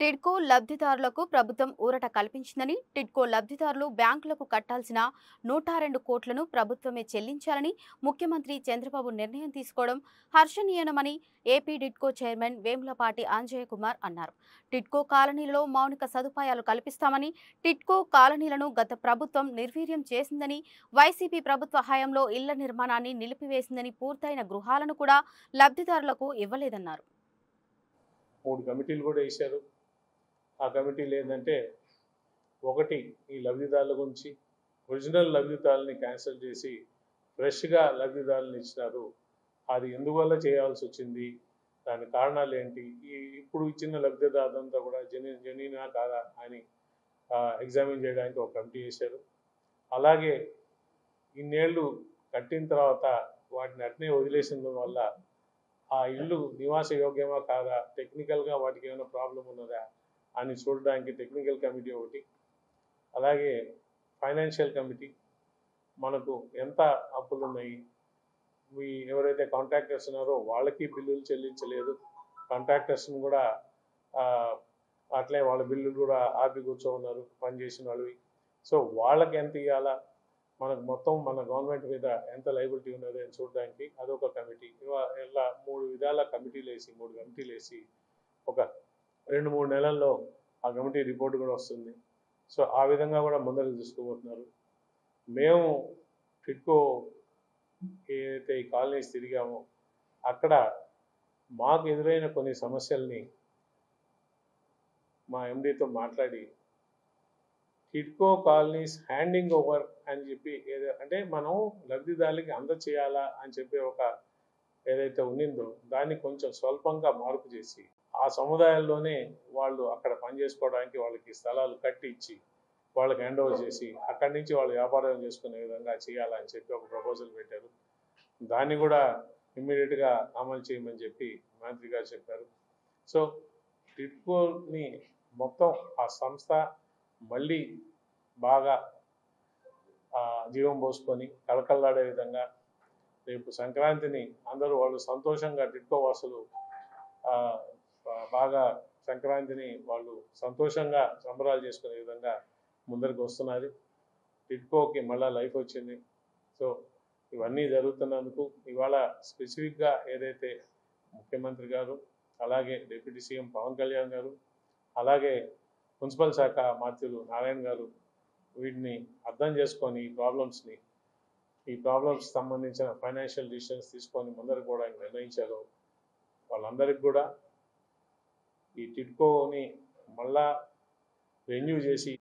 టిడ్కో లబ్ధిదారులకు ప్రభుత్వం ఊరట కల్పించిందని, టిడ్కో లబ్ధిదారులు బ్యాంకులకు కట్టాల్సిన 102 కోట్లను ప్రభుత్వమే చెల్లించాలని ముఖ్యమంత్రి చంద్రబాబు నిర్ణయం తీసుకోవడం హర్షణీయమని ఏపీ టిడ్కో చైర్మన్ వేములపాటి అంజయ్య కుమార్ అన్నారు. టిడ్కో కాలనీలలో మౌలిక సదుపాయాలు కల్పిస్తామని, టిడ్కో కాలనీలను గత ప్రభుత్వం నిర్వీర్యం చేసిందని, వైసీపీ ప్రభుత్వ హయాంలో ఇళ్ల నిర్మాణాన్ని నిలిపివేసిందని, పూర్తయిన గృహాలను కూడా లబ్ధిదారులకు ఇవ్వలేదన్నారు. 3 కమిటీలు కూడా వేశారు. ఆ కమిటీలు ఏంటంటే, ఒకటి ఈ లబ్ధిదారుల గురించి ఒరిజినల్ లబ్ధిదారులని క్యాన్సిల్ చేసి ఫ్రెష్గా లబ్ధిదారులను ఇచ్చినారు. అది ఎందువల్ల చేయాల్సి వచ్చింది, దాని కారణాలు ఏంటి, ఇప్పుడు ఇచ్చిన లబ్ధిదారులంతా కూడా జెన్యూనా కాదా అని ఎగ్జామిన్ చేయడానికి ఒక కమిటీ వేశారు. అలాగే ఇన్నేళ్ళు కట్టిన తర్వాత వాటిని అట్నే వదిలేసిన వల్ల ఆ ఇల్లు నివాస యోగ్యమా కాదా, టెక్నికల్గా వాటికి ఏమైనా ప్రాబ్లం ఉన్నదా అని చూడడానికి టెక్నికల్ కమిటీ ఒకటి, అలాగే ఫైనాన్షియల్ కమిటీ, మనకు ఎంత అప్పులు ఉన్నాయి, ఎవరైతే కాంట్రాక్టర్స్ ఉన్నారో వాళ్ళకి బిల్లులు చెల్లించలేదు, కాంట్రాక్టర్స్ని కూడా అట్లే వాళ్ళ బిల్లులు కూడా ఆపి కూర్చోన్నారు పనిచేసిన వాళ్ళవి. సో వాళ్ళకి ఎంత ఇవ్వాలా, మనకు మొత్తం మన గవర్నమెంట్ మీద ఎంత లైబిలిటీ ఉన్నది అని చూడడానికి అదొక కమిటీ. ఇలా 3 విధాల కమిటీలు వేసి ఒక 2-3 నెలల్లో ఆ కమిటీ రిపోర్ట్ కూడా వస్తుంది. సో ఆ విధంగా కూడా ముందరకు తీసుకుపోతున్నారు. మేము టిడ్కో ఏదైతే ఈ కాలనీస్ తిరిగామో అక్కడ మాకు ఎదురైన కొన్ని సమస్యల్ని మా ఎండీతో మాట్లాడి టిడ్కో కాలనీస్ హ్యాండింగ్ ఓవర్ అని చెప్పి అంటే మనం లబ్ధిదారులకి అందచేయాలా అని చెప్పి ఒక ఏదైతే ఉండిందో దాన్ని కొంచెం స్వల్పంగా మార్పు చేసి ఆ సముదాయాల్లోనే వాళ్ళు అక్కడ పనిచేసుకోవడానికి వాళ్ళకి స్థలాలు కట్టి ఇచ్చి వాళ్ళకి హ్యాండ్ ఓవర్ చేసి అక్కడి నుంచి వాళ్ళు వ్యాపారం చేసుకునే విధంగా చేయాలని చెప్పి ఒక ప్రపోజల్ పెట్టారు. దాన్ని కూడా ఇమ్మీడియట్గా అమలు చేయమని చెప్పి మంత్రి గారు చెప్పారు. సో టిడ్కోని మొత్తం ఆ సంస్థ మళ్ళీ బాగా జీవం పోసుకొని కళకళలాడే విధంగా రేపు సంక్రాంతిని అందరూ వాళ్ళు సంతోషంగా టిడ్కో వాసులు బాగా సంక్రాంతిని వాళ్ళు సంతోషంగా సంబరాలు చేసుకునే విధంగా ముందరికి వస్తున్నది. టిడ్కోకి మళ్ళీ లైఫ్ వచ్చింది. సో ఇవన్నీ జరుగుతున్నందుకు ఇవాళ స్పెసిఫిక్గా ఏదైతే ముఖ్యమంత్రి గారు, అలాగే డిప్యూటీ సీఎం పవన్ కళ్యాణ్ గారు, అలాగే మున్సిపల్ శాఖ మంత్రులు నారాయణ గారు వీటిని అర్థం చేసుకొని ఈ ప్రాబ్లమ్స్ సంబంధించిన ఫైనాన్షియల్ డిసిషన్స్ తీసుకొని ముందరకు కూడా నిర్ణయించారు. వాళ్ళందరికీ కూడా ఈ టిడ్కోని మళ్ళా రెన్యూ చేసి